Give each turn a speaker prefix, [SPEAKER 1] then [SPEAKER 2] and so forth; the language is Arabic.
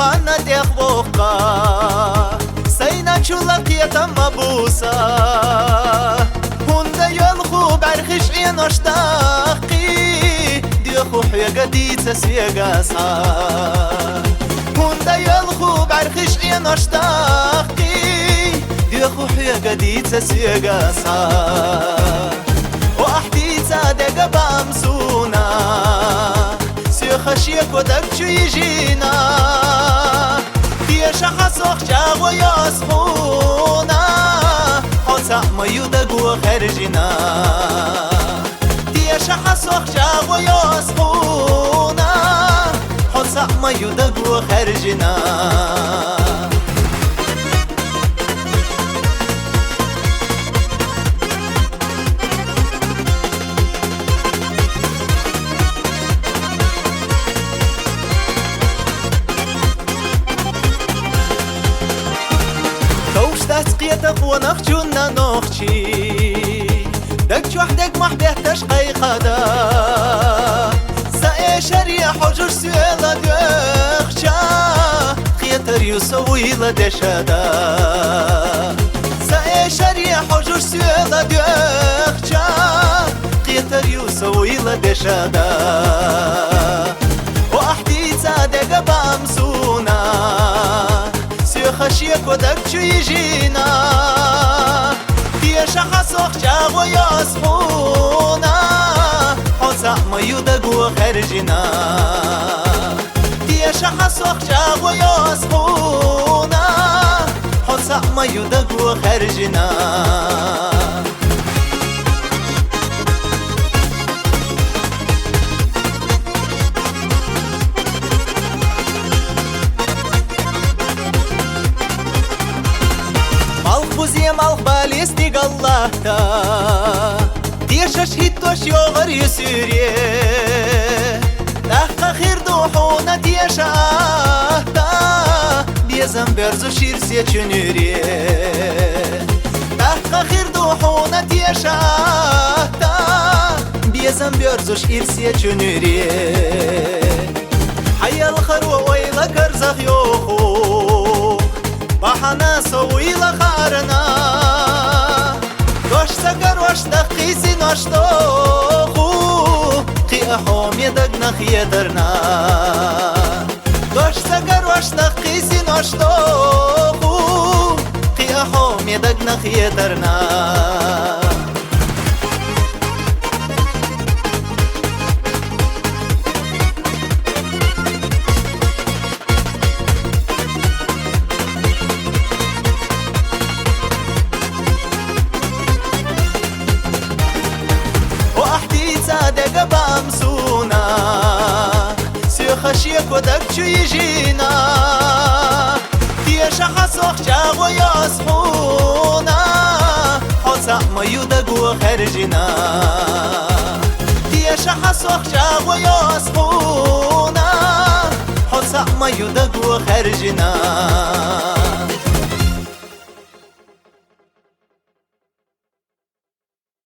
[SPEAKER 1] خانة يخبوقا سينا شلق يتمبوسا هندا يلخو برخش عين اشتاقي ديخو حيقا ديتا سيقاسا هندا يلخو برخش عين اشتاقي ديخو حيقا ديتا سيقاسا وأحديتا دقا بامسونا سيخشيك ودك يجينا ديشا حسوخ جاغو يصفونا حسا ما يدقو خرجنا ديشا حسوخ جاغو يصفونا حسا ما يدقو خرجنا تسقيتك ونخجونا نخشي دك وحدك محبهتش قيقدا ساي شريع حجر سيلا دخشا خيتر يسوي لدشدا ساي شريع حجر سيلا دخشا خيتر يسوي لدشدا وأحدي صادق بامسونا خشيك ودك يجينا ديشا حسوخ جاغو يصفونا حسا ما يدقو خرجنا ديشا حسوخ جاغو يصفونا حسا ما يدقو خرجنا بوزي مالخ باليستي قلهتا ديشا شهيدتوش يوغر يسوري لحقا خير دوحونا ديشا اهتا بيزن برزو شيرسيا چنوري لحقا خير دوحونا ديشا اهتا بيزن برزو شيرسيا چنوري حيا الخروة ويلا كرزخ يوخو بحنا سوي لخارنا دوشتا قروشتا قيسي نشتوخو قي أحوم يدقنا خيدرنا دوشتا قروشتا قيسي نشتوخو قي أحوم يدقنا خيدرنا صادق بامسونا سيخشيك ودك يجينا ديشا حسوخ جاغو يصفونا حسا ما يدقو خرجنا ديشا حسوخ جاغو يصفونا حسا ما يدقو خرجنا